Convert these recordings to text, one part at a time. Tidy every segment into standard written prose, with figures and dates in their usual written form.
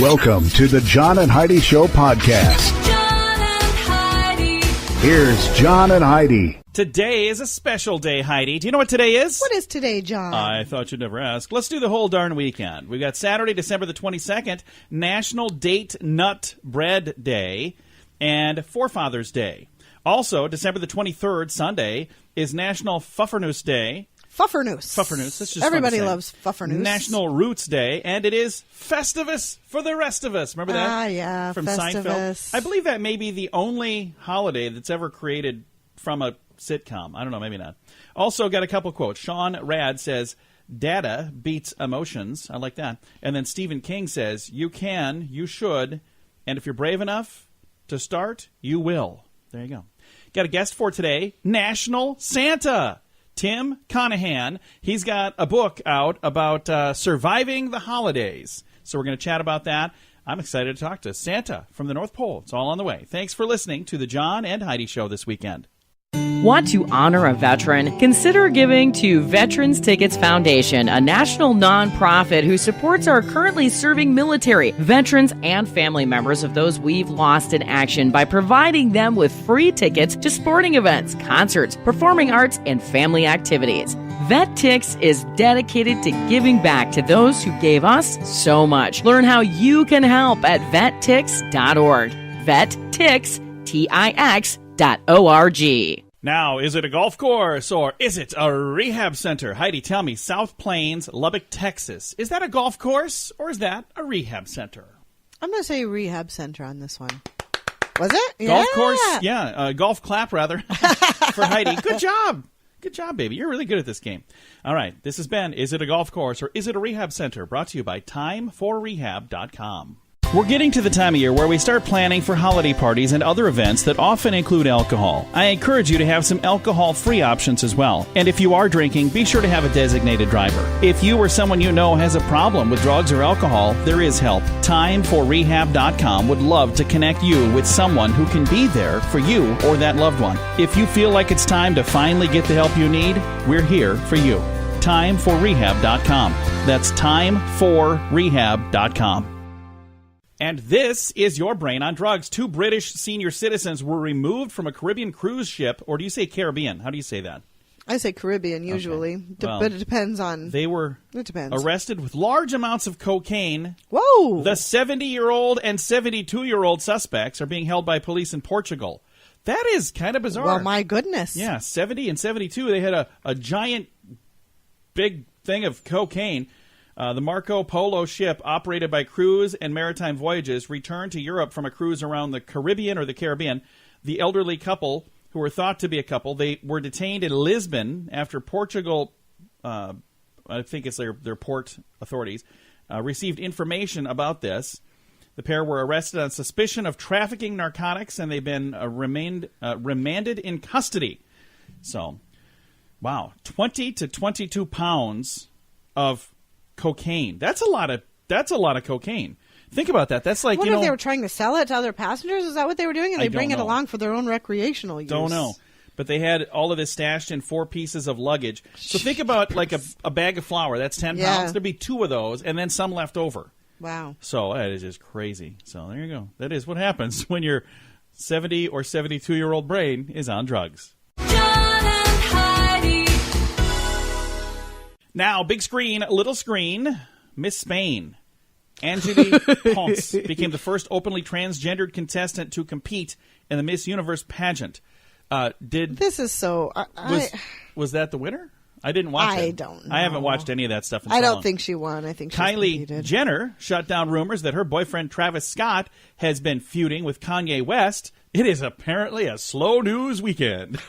Welcome to the John and Heidi Show podcast. John and Heidi. Here's John and Heidi. Today is a special day, Heidi. Do you know what today is? What is today, John? I thought you'd never ask. Let's do the whole darn weekend. We've got Saturday, December the 22nd, National Date Nut Bread Day, and Forefathers Day. Also, December the 23rd, Sunday, is National Pfeffernuss Day. Pfeffernuss. Pfeffernuss. That's just Everybody fun to say. loves Pfeffernuss. National Roots Day, and it is Festivus for the rest of us. Remember that? Ah, yeah, from Festivus. Seinfeld. I believe that may be the only holiday that's ever created from a sitcom. I don't know, maybe not. Also, got a couple quotes. Sean Rad says, "Data beats emotions." I like that. And then Stephen King says, "You can, you should, and if you're brave enough to start, you will." There you go. Got a guest for today, National Santa. Tim Connaghan. He's got a book out about surviving the holidays. So we're going to chat about that. I'm excited to talk to Santa from the North Pole. It's all on the way. Thanks for listening to the John and Heidi Show this weekend. Want to honor a veteran? Consider giving to Veterans Tickets Foundation, a national nonprofit who supports our currently serving military, veterans, and family members of those we've lost in action by providing them with free tickets to sporting events, concerts, performing arts, and family activities. VetTix is dedicated to giving back to those who gave us so much. Learn how you can help at vettix.org. VetTix.org. Now, is it a golf course or is it a rehab center? Heidi, tell me, South Plains, Lubbock, Texas. Is that a golf course or is that a rehab center? I'm going to say rehab center on this one. Was it? Golf course? Yeah, golf clap, rather, for Heidi. Good job. Good job, baby. You're really good at this game. All right, this has been Is It a Golf Course or Is It a Rehab Center? Brought to you by TimeForRehab.com. We're getting to the time of year where we start planning for holiday parties and other events that often include alcohol. I encourage you to have some alcohol-free options as well. And if you are drinking, be sure to have a designated driver. If you or someone you know has a problem with drugs or alcohol, there is help. TimeForRehab.com would love to connect you with someone who can be there for you or that loved one. If you feel like it's time to finally get the help you need, we're here for you. TimeForRehab.com. That's TimeForRehab.com. And this is your Brain on Drugs. 2 British senior citizens were removed from a Caribbean cruise ship, or do you say Caribbean? How do you say that? I say Caribbean usually, Okay. but it depends on... They were arrested with large amounts of cocaine. Whoa! The 70-year-old and 72-year-old suspects are being held by police in Portugal. That is kind of bizarre. Well, my goodness. Yeah, 70 and 72, they had a giant, big thing of cocaine. The Marco Polo ship, operated by Cruise and Maritime Voyages, returned to Europe from a cruise around the Caribbean or the Caribbean. The elderly couple, who were thought to be a couple, they were detained in Lisbon after Portugal, I think it's their port authorities, received information about this. The pair were arrested on suspicion of trafficking narcotics, and they've been remanded in custody. So, wow, 20 to 22 pounds of cocaine. That's a lot of cocaine. Think about that. That's like, I wonder if they were trying to sell it to other passengers. Is that what they were doing? And they bring it along for their own recreational use? Don't know. But they had all of this stashed in 4 pieces of luggage. So think about like a bag of flour. That's 10 pounds. There'd be 2 of those and then some left over. Wow. So that is just crazy. So there you go. That is what happens when your 70 or 72-year-old brain is on drugs. Now, big screen, little screen, Miss Spain. Angelique Ponce became the first openly transgendered contestant to compete in the Miss Universe pageant. This is so... Was that the winner? I didn't watch it. I don't know. I haven't watched any of that stuff in so I don't long. think she won. I think she Kylie competed. Jenner shut down rumors that her boyfriend Travis Scott has been feuding with Kanye West. It is apparently a slow news weekend.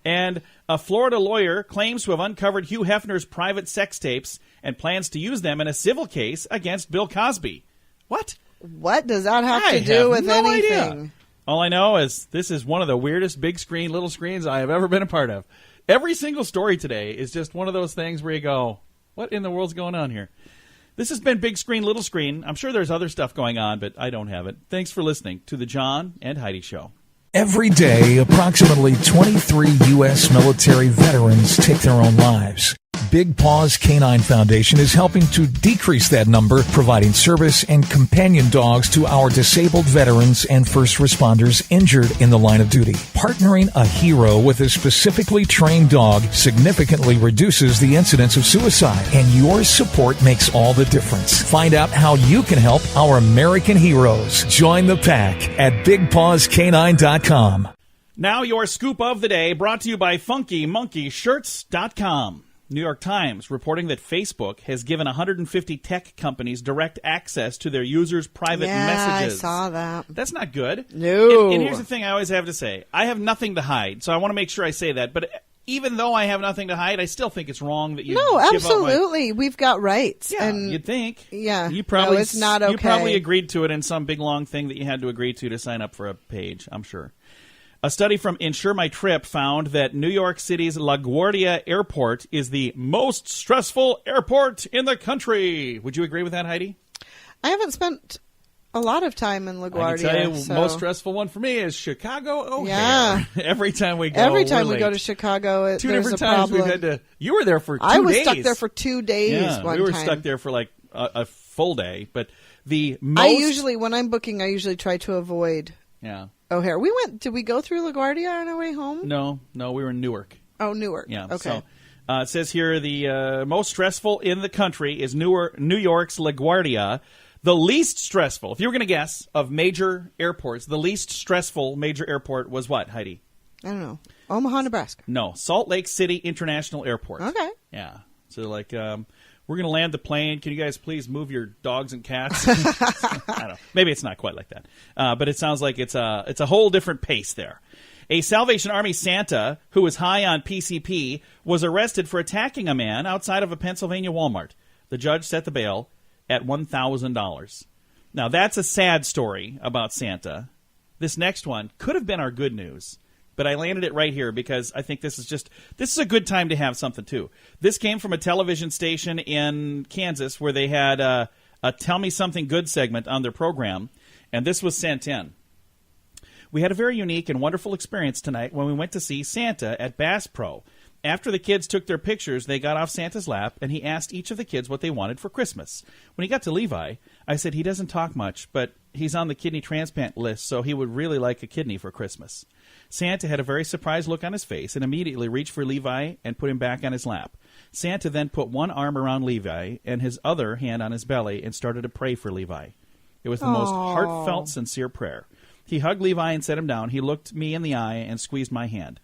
And a Florida lawyer claims to have uncovered Hugh Hefner's private sex tapes and plans to use them in a civil case against Bill Cosby. What? What does that have to do with no anything? Idea. All I know is this is one of the weirdest big screen, little screens I have ever been a part of. Every single story today is just one of those things where you go, what in the world's going on here? This has been Big Screen, Little Screen. I'm sure there's other stuff going on, but I don't have it. Thanks for listening to the John and Heidi Show. Every day, approximately 23 U.S. military veterans take their own lives. Big Paws Canine Foundation is helping to decrease that number, providing service and companion dogs to our disabled veterans and first responders injured in the line of duty. Partnering a hero with a specifically trained dog significantly reduces the incidence of suicide, and your support makes all the difference. Find out how you can help our American heroes. Join the pack at BigPawsCanine.com. Now your scoop of the day, brought to you by FunkyMonkeyShirts.com. New York Times reporting that Facebook has given 150 tech companies direct access to their users' private messages. I saw that. That's not good. No. And here's the thing I always have to say. I have nothing to hide, so I want to make sure I say that. But even though I have nothing to hide, I still think it's wrong that you No, give absolutely. We've got rights. Yeah, and you'd think. Yeah. You probably, no, it's not okay. You probably agreed to it in some big long thing that you had to agree to sign up for a page, I'm sure. A study from Insure My Trip found that New York City's LaGuardia Airport is the most stressful airport in the country. Would you agree with that, Heidi? I haven't spent a lot of time in LaGuardia. I can tell you, the most stressful one for me is Chicago O'Hare. Yeah. Every time we go, Every time we late. go to Chicago, Two there's different a times problem. we've had to. You were there for 2 days. I was stuck there for 2 days one we were time. stuck there for like a full day. But the most... when I'm booking, I usually try to avoid O'Hare. Did we go through LaGuardia on our way home? No, we were in Newark. Oh, Newark. Yeah. Okay. So, it says here the most stressful in the country is New York's LaGuardia. The least stressful, if you were going to guess, of major airports, the least stressful major airport was what, Heidi? I don't know. Omaha, Nebraska. No, Salt Lake City International Airport. Okay. Yeah. So, like, we're going to land the plane. Can you guys please move your dogs and cats? I don't know. Maybe it's not quite like that. But it sounds like it's a whole different pace there. A Salvation Army Santa who was high on PCP was arrested for attacking a man outside of a Pennsylvania Walmart. The judge set the bail at $1,000. Now, that's a sad story about Santa. This next one could have been our good news, but I landed it right here because I think this is a good time to have something, too. This came from a television station in Kansas where they had a Tell Me Something Good segment on their program, and this was sent in. We had a very unique and wonderful experience tonight when we went to see Santa at Bass Pro. After the kids took their pictures, they got off Santa's lap, and he asked each of the kids what they wanted for Christmas. When he got to Levi, I said he doesn't talk much, but he's on the kidney transplant list, so he would really like a kidney for Christmas. Santa had a very surprised look on his face and immediately reached for Levi and put him back on his lap. Santa then put one arm around Levi and his other hand on his belly and started to pray for Levi. It was the most heartfelt, sincere prayer. He hugged Levi and set him down. He looked me in the eye and squeezed my hand.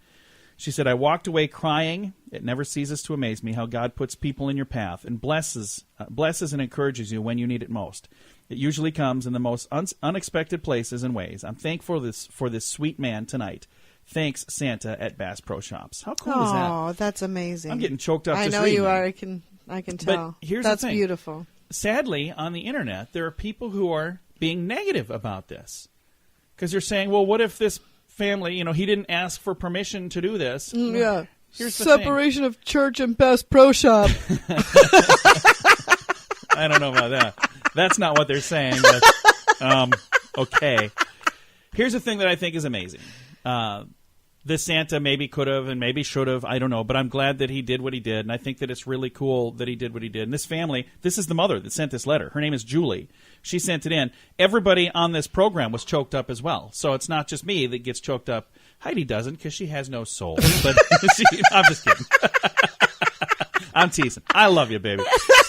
She said, I walked away crying. It never ceases to amaze me how God puts people in your path and blesses and encourages you when you need it most. It usually comes in the most unexpected places and ways. I'm thankful for this sweet man tonight. Thanks, Santa at Bass Pro Shops. How cool is that? Oh, that's amazing. I'm getting choked up. I know you are. I can tell. But here's that's the thing. beautiful. Sadly, on the internet, there are people who are being negative about this because they're saying, well, what if this family, he didn't ask for permission to do this. Yeah. Here's the separation of church and Bass Pro Shop. I don't know about that. That's not what they're saying, but okay. Here's the thing that I think is amazing. This Santa maybe could have and maybe should have, I don't know, but I'm glad that he did what he did, and I think that it's really cool that he did what he did. And this family, this is the mother that sent this letter. Her name is Julie. She sent it in. Everybody on this program was choked up as well, so it's not just me that gets choked up. Heidi doesn't because she has no soul, but I'm just kidding. I'm teasing. I love you, baby.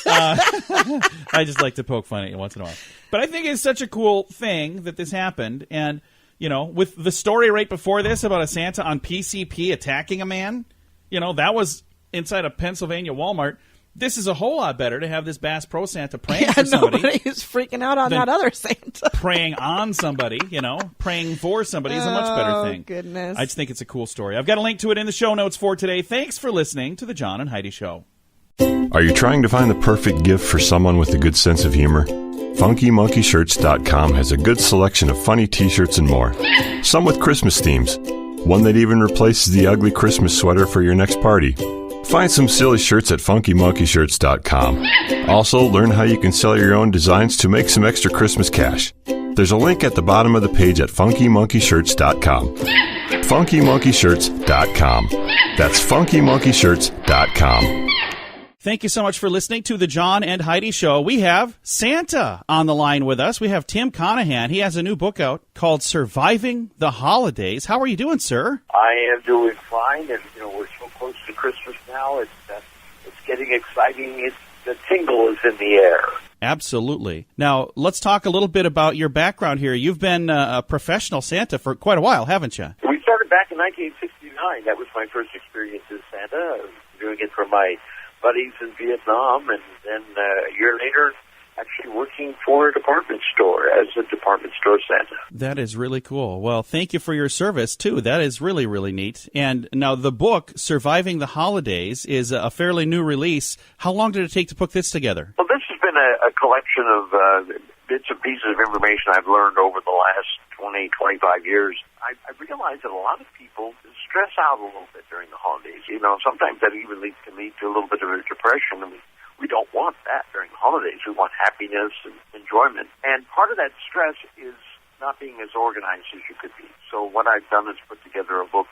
I just like to poke fun at you once in a while. But I think it's such a cool thing that this happened, and with the story right before this about a Santa on PCP attacking a man, that was inside a Pennsylvania Walmart. This is a whole lot better to have this Bass Pro Santa praying for somebody. Nobody is freaking out on that other Santa. Praying on somebody, praying for somebody is a much better thing. Oh, goodness. I just think it's a cool story. I've got a link to it in the show notes for today. Thanks for listening to The John and Heidi Show. Are you trying to find the perfect gift for someone with a good sense of humor? FunkyMonkeyShirts.com has a good selection of funny t-shirts and more. Some with Christmas themes. One that even replaces the ugly Christmas sweater for your next party. Find some silly shirts at FunkyMonkeyShirts.com. Also, learn how you can sell your own designs to make some extra Christmas cash. There's a link at the bottom of the page at FunkyMonkeyShirts.com. FunkyMonkeyShirts.com. That's FunkyMonkeyShirts.com. Thank you so much for listening to the John and Heidi Show. We have Santa on the line with us. We have Tim Connaghan. He has a new book out called Surviving the Holidays. How are you doing, sir? I am doing fine, and we're so close to Christmas now. It's getting exciting. The tingle is in the air. Absolutely. Now, let's talk a little bit about your background here. You've been a professional Santa for quite a while, haven't you? We started back in 1969. That was my first experience as Santa. I was doing it for my buddies in Vietnam, and then a year later, actually working for a department store as a department store Santa. That is really cool. Well, thank you for your service, too. That is really, really neat. And now the book, Surviving the Holidays, is a fairly new release. How long did it take to put this together? Well, this has been a collection of bits and pieces of information I've learned over the last 20, 25 years. I realized that a lot of people stress out a little bit during the holidays. Sometimes that even leads to a little bit of a depression, and we don't want that during the holidays. We want happiness and enjoyment. And part of that stress is not being as organized as you could be. So what I've done is put together a book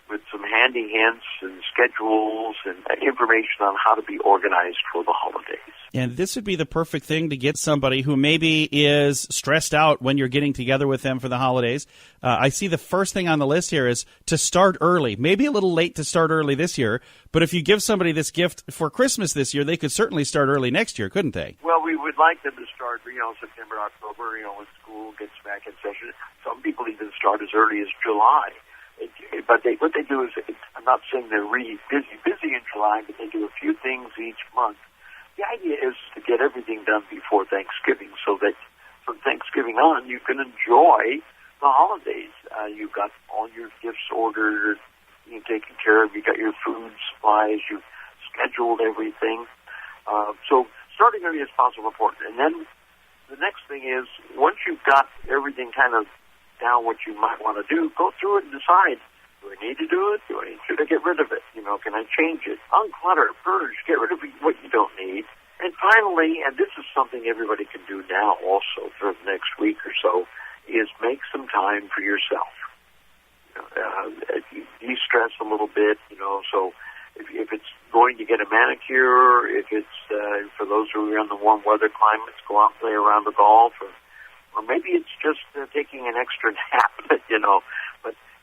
with some handy hints and schedules and information on how to be organized for the holidays. And this would be the perfect thing to get somebody who maybe is stressed out when you're getting together with them for the holidays. I see the first thing on the list here is to start early. Maybe a little late to start early this year, but if you give somebody this gift for Christmas this year, they could certainly start early next year, couldn't they? Well, we would like them to start, September, October, when school gets back in session. Some people even start as early as July. But what they do is, I'm not saying they're really busy in July, but they do a few things each month. The idea is to get everything done before Thanksgiving so that from Thanksgiving on, you can enjoy the holidays. You've got all your gifts ordered, you've taken care of, you've got your food supplies, you've scheduled everything. So starting early as possible is important. And then the next thing is, once you've got everything kind of down what you might want to do, go through it and decide, do I need to do it? Should I get rid of it? Can I change it? Unclutter, purge, get rid of what you don't need. And finally, and this is something everybody can do now also for the next week or so, is make some time for yourself. De-stress a little bit, so if it's going to get a manicure, if it's, for those who are in the warm weather climates, go out and play around the golf, or maybe it's just taking an extra nap, but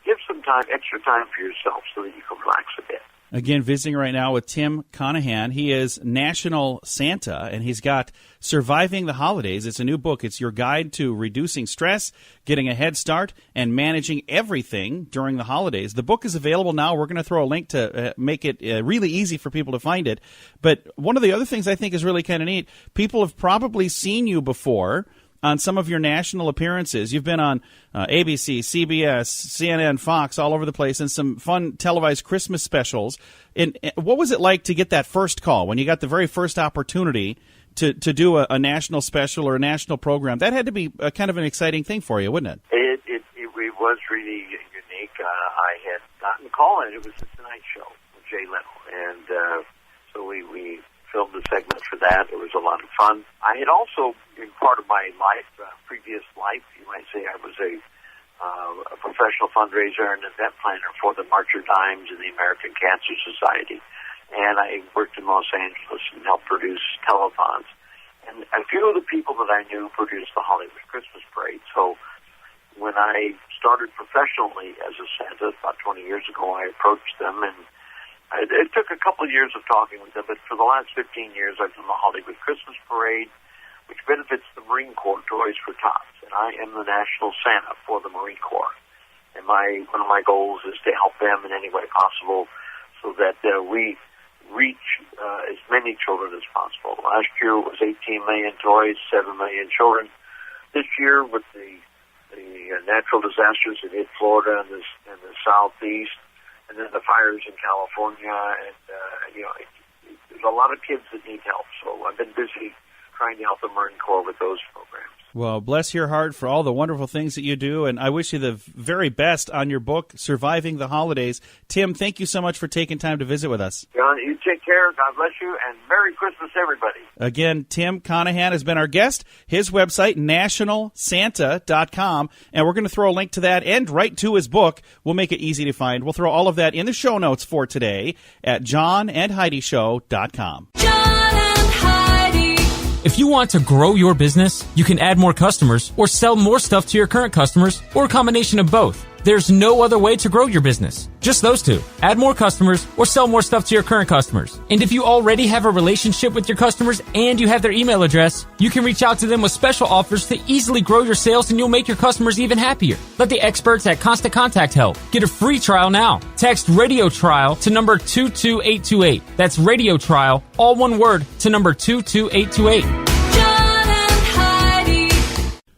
give some extra time for yourself so that you can relax a bit. Again, visiting right now with Tim Connaghan. He is National Santa, and he's got Surviving the Holidays. It's a new book. It's your guide to reducing stress, getting a head start, and managing everything during the holidays. The book is available now. We're going to throw a link to make it really easy for people to find it. But one of the other things I think is really kind of neat, people have probably seen you before on some of your national appearances. You've been on ABC, CBS, CNN, Fox, all over the place, and some fun televised Christmas specials. And what was it like to get that first call, when you got the very first opportunity to do a national special or a national program? That had to be kind of an exciting thing for you, wouldn't it? It was really unique. I had gotten a call, and it was The Tonight Show with Jay Leno. And so we filmed a segment for that. It was a lot of fun. I had also, in part of my life, previous life, you might say, I was a professional fundraiser and event planner for the March of Dimes and the American Cancer Society. And I worked in Los Angeles and helped produce telethons. And a few of the people that I knew produced the Hollywood Christmas Parade. So when I started professionally as a Santa about 20 years ago, I approached them, and it took a couple of years of talking with them, but for the last 15 years, I've done the Hollywood Christmas Parade, which benefits the Marine Corps Toys for Tots, and I am the National Santa for the Marine Corps. And one of my goals is to help them in any way possible so that we reach as many children as possible. Last year it was 18 million toys, 7 million children. This year, with the natural disasters that hit Florida and the Southeast, and then the fires in California, and there's a lot of kids that need help. So I've been busy trying to help the Marine Corps with those programs. Well, bless your heart for all the wonderful things that you do, and I wish you the very best on your book, Surviving the Holidays. Tim, thank you so much for taking time to visit with us. John, you take care. God bless you, and Merry Christmas, everybody. Again, Tim Connaghan has been our guest. His website, nationalsanta.com, and we're going to throw a link to that and right to his book. We'll make it easy to find. We'll throw all of that in the show notes for today at johnandheidishow.com. John and Heidi. If you want to grow your business, you can add more customers or sell more stuff to your current customers or a combination of both. There's no other way to grow your business. Just those two. Add more customers or sell more stuff to your current customers. And if you already have a relationship with your customers and you have their email address, you can reach out to them with special offers to easily grow your sales, and you'll make your customers even happier. Let the experts at Constant Contact help. Get a free trial now. Text Radio Trial to number 22828. That's Radio Trial, all one word, to number 22828.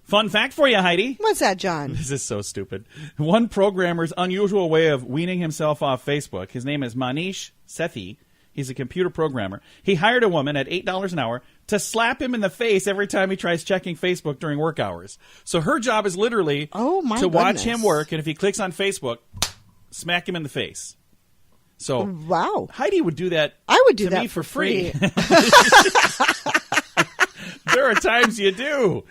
Fun fact for you, Heidi. What's that, John? This is so stupid. One programmer's unusual way of weaning himself off Facebook, his name is Manish Sethi. He's a computer programmer. He hired a woman at $8 an hour to slap him in the face every time he tries checking Facebook during work hours. So her job is literally to watch him work, and if he clicks on Facebook, smack him in the face. So wow, Heidi would do that. I would do to that me for free. There are times you do.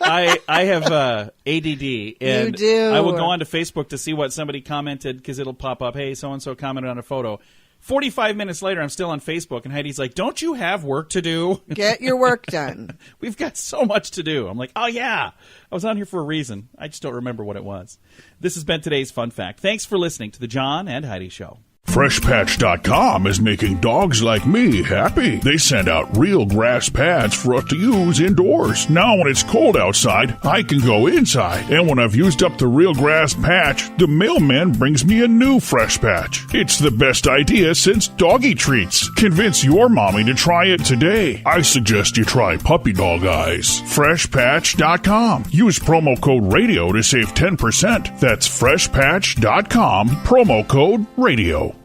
I have ADD, and you do. I will go onto Facebook to see what somebody commented, because it'll pop up, hey, so-and-so commented on a photo. 45 minutes later, I'm still on Facebook, and Heidi's like, don't you have work to do? Get your work done. We've got so much to do. I'm like, oh, yeah. I was on here for a reason. I just don't remember what it was. This has been today's Fun Fact. Thanks for listening to The John and Heidi Show. FreshPatch.com is making dogs like me happy. They send out real grass pads for us to use indoors. Now when it's cold outside, I can go inside. And when I've used up the real grass patch, the mailman brings me a new Fresh Patch. It's the best idea since doggy treats. Convince your mommy to try it today. I suggest you try Puppy Dog Eyes. FreshPatch.com. Use promo code RADIO to save 10%. That's FreshPatch.com, promo code RADIO.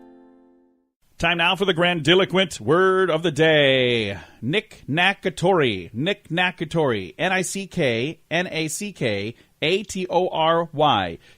Time now for the grandiloquent word of the day. Nicknackatory. Nicknackatory. Nicknackatory.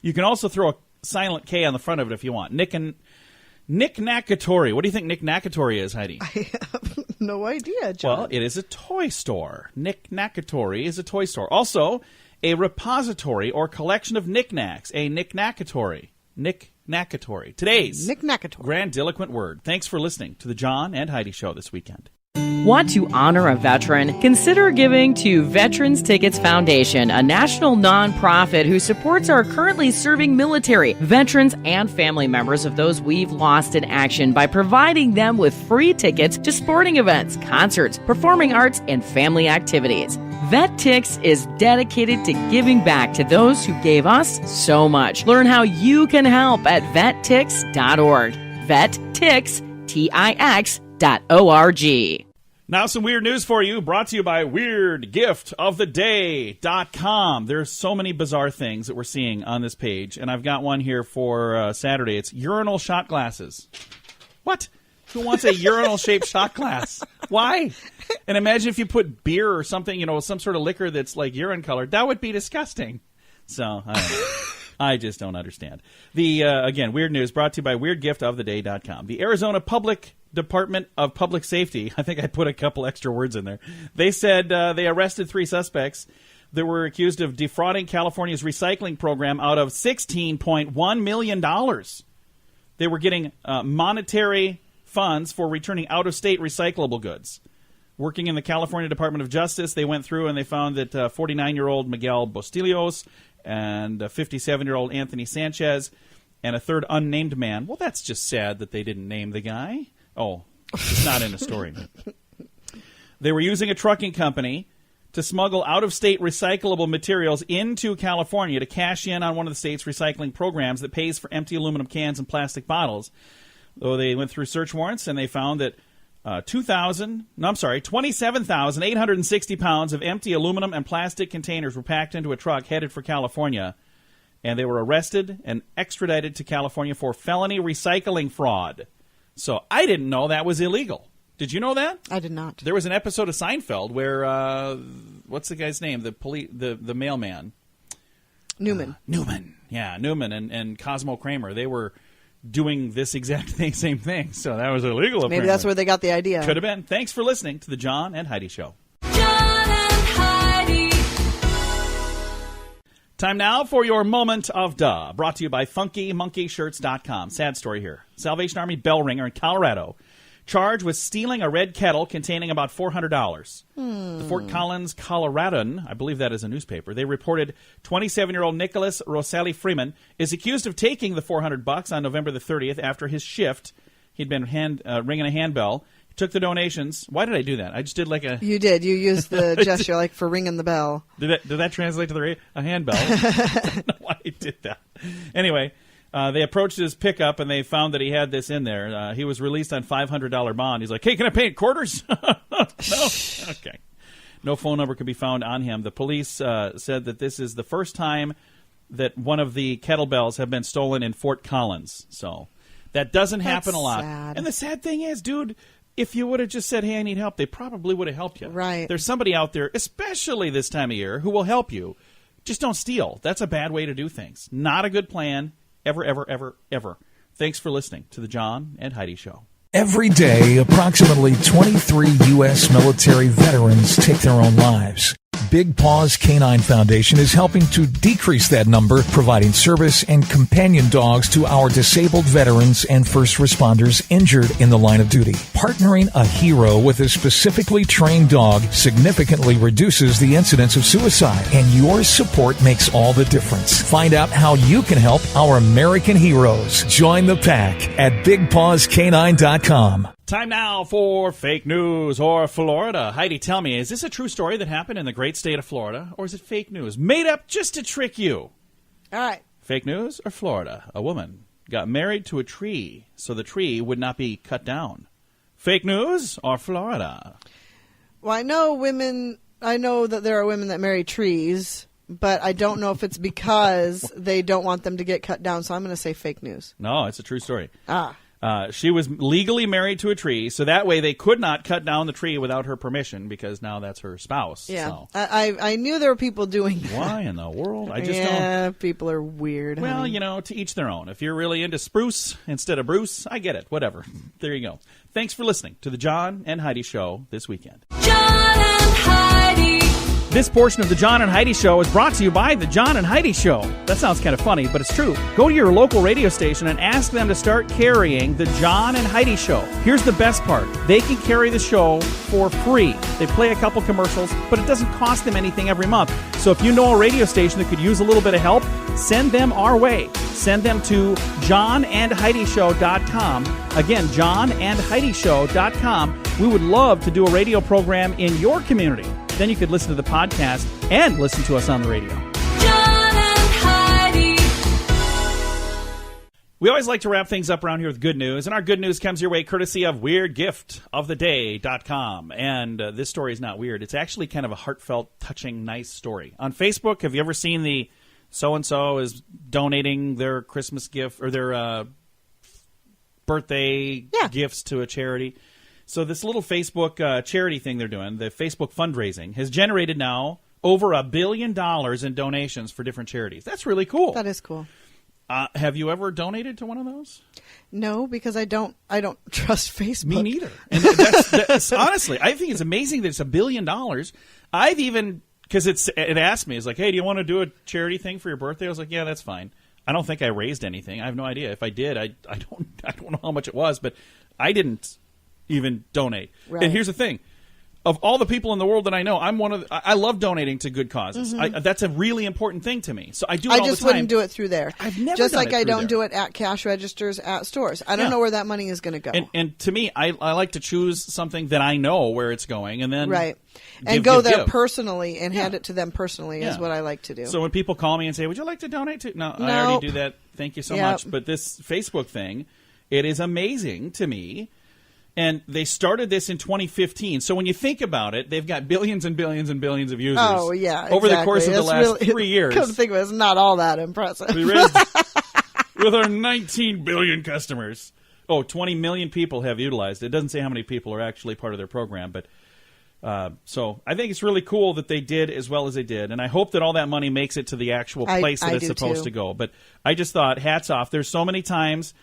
You can also throw a silent K on the front of it if you want. Nicknackatory. What do you think Nicknackatory is, Heidi? I have no idea, John. Well, it is a toy store. Nicknackatory is a toy store. Also, a repository or collection of knickknacks. A Nicknackatory. Nicknackatory. Today's grandiloquent word. Thanks for listening to the John and Heidi Show this weekend. Want to honor a veteran? Consider giving to Veterans Tickets Foundation, a national nonprofit who supports our currently serving military, veterans, and family members of those we've lost in action by providing them with free tickets to sporting events, concerts, performing arts, and family activities. VetTix is dedicated to giving back to those who gave us so much. Learn how you can help at vettix.org. VetTix.org. Now some weird news for you, brought to you by WeirdGiftOfTheDay.com. There's so many bizarre things that we're seeing on this page, and I've got one here for Saturday. It's urinal shot glasses. What? Who wants a urinal-shaped shot glass? Why? And imagine if you put beer or something, some sort of liquor that's like urine-colored. That would be disgusting. So, I don't know. I just don't understand. Again, weird news brought to you by WeirdGiftOfTheDay.com. The Arizona Department of Public Safety, I think I put a couple extra words in there. They said they arrested 3 suspects that were accused of defrauding California's recycling program out of $16.1 million. They were getting monetary funds for returning out-of-state recyclable goods. Working in the California Department of Justice, they went through and they found that 49-year-old Miguel Bustillos and 57-year-old Anthony Sanchez and a third unnamed man. Well, that's just sad that they didn't name the guy. Oh, it's not in the story. They were using a trucking company to smuggle out-of-state recyclable materials into California to cash in on one of the state's recycling programs that pays for empty aluminum cans and plastic bottles. Though they went through search warrants and they found that 27,860 pounds of empty aluminum and plastic containers were packed into a truck headed for California. And they were arrested and extradited to California for felony recycling fraud. So I didn't know that was illegal. Did you know that? I did not. There was an episode of Seinfeld where what's the guy's name? The mailman. Newman. Newman and Cosmo Kramer. They were doing this exact same thing. So that was illegal. Maybe apparently. that's where they got the idea. Could have been. Thanks for listening to the John and Heidi Show. John and Heidi. Time now for your moment of duh. Brought to you by FunkyMonkeyShirts.com. Sad story here. Salvation Army bell ringer in Colorado charged with stealing a red kettle containing about $400. The Fort Collins Coloradan, I believe that is a newspaper, they reported 27-year-old Nicholas Rosali Freeman is accused of taking the $400 on November the 30th after his shift. He'd been ringing a handbell. He took the donations. Why did I do that? I just did like a... You did. You used the gesture like for ringing the bell. Did that translate to a handbell? I don't know why I did that. Anyway... they approached his pickup, and they found that he had this in there. He was released on $500 bond. He's like, hey, can I pay in quarters? No? Okay. No phone number could be found on him. The police said that this is the first time that one of the kettlebells have been stolen in Fort Collins. So that doesn't happen a lot. Sad. And the sad thing is, dude, if you would have just said, hey, I need help, they probably would have helped you. Right. There's somebody out there, especially this time of year, who will help you. Just don't steal. That's a bad way to do things. Not a good plan. Ever, ever, ever, ever. Thanks for listening to the John and Heidi Show. Every day, approximately 23 U.S. military veterans take their own lives. Big Paws Canine Foundation is helping to decrease that number, providing service and companion dogs to our disabled veterans and first responders injured in the line of duty. Partnering a hero with a specifically trained dog significantly reduces the incidence of suicide, and your support makes all the difference. Find out how you can help our American heroes. Join the pack at BigPawsCanine.com. Time now for fake news or Florida. Heidi, tell me, is this a true story that happened in the great state of Florida, or is it fake news made up just to trick you? All right. Fake news or Florida? A woman got married to a tree so the tree would not be cut down. Fake news or Florida? Well, I know that there are women that marry trees, but I don't know if it's because they don't want them to get cut down, so I'm going to say fake news. No, it's a true story. Ah. She was legally married to a tree, so that way they could not cut down the tree without her permission because now that's her spouse. Yeah, so. I knew there were people doing that. Why in the world? I just don't. Yeah, people are weird. Well, honey. to each their own. If you're really into spruce instead of Bruce, I get it. Whatever. There you go. Thanks for listening to the John and Heidi Show this weekend. John and Heidi. This portion of the John and Heidi Show is brought to you by the John and Heidi Show. That sounds kind of funny, but it's true. Go to your local radio station and ask them to start carrying the John and Heidi Show. Here's the best part. They can carry the show for free. They play a couple commercials, but it doesn't cost them anything every month. So if you know a radio station that could use a little bit of help, send them our way. Send them to johnandheidishow.com. Again, johnandheidishow.com. We would love to do a radio program in your community. Then you could listen to the podcast and listen to us on the radio. John and Heidi. We always like to wrap things up around here with good news, and our good news comes your way courtesy of WeirdGiftOfTheDay.com. And this story is not weird. It's actually kind of a heartfelt, touching, nice story. On Facebook, have you ever seen the so-and-so is donating their Christmas gift or their birthday gifts to a charity? So this little Facebook charity thing they're doing, the Facebook fundraising, has generated now over $1 billion in donations for different charities. That's really cool. That is cool. Have you ever donated to one of those? No, because I don't trust Facebook. Me neither. And that's honestly, I think it's amazing that it's $1 billion. I've even, because it asked me, it's like, hey, do you want to do a charity thing for your birthday? I was like, yeah, that's fine. I don't think I raised anything. I have no idea. If I did, I don't know how much it was, but I didn't even donate. Right. And here's the thing. Of all the people in the world that I know, I love donating to good causes. Mm-hmm. That's a really important thing to me. So I do it all the time. I just wouldn't do it through there. I've never just done like it I don't there. do it at cash registers at stores. I don't know where that money is going to go. And to me, I like to choose something that I know where it's going, and then and go there personally and hand it to them personally is what I like to do. So when people call me and say, "Would you like to donate to?" No, I already do that. Thank you so much. But this Facebook thing, it is amazing to me. And they started this in 2015. So when you think about it, they've got billions and billions and billions of users. Oh, yeah, over the course of the last 3 years. Come to think of it, it's not all that impressive. We raised with our 19 billion customers. 20 million people have utilized it. It doesn't say how many people are actually part of their program, but so I think it's really cool that they did as well as they did, and I hope that all that money makes it to the actual place that it's supposed to go. But I just thought, hats off. There's so many times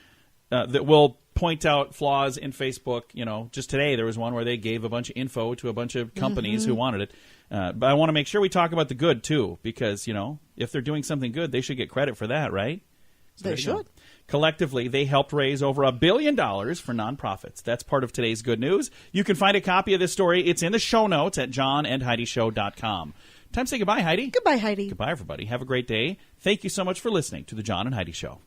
that we'll point out flaws in Facebook. Just today there was one where they gave a bunch of info to a bunch of companies who wanted it. But I want to make sure we talk about the good, too, because, if they're doing something good, they should get credit for that, right? So They should. Collectively, they helped raise over $1 billion for nonprofits. That's part of today's good news. You can find a copy of this story. It's in the show notes at johnandheidishow.com. Time to say goodbye, Heidi. Goodbye, Heidi. Goodbye, everybody. Have a great day. Thank you so much for listening to The John and Heidi Show.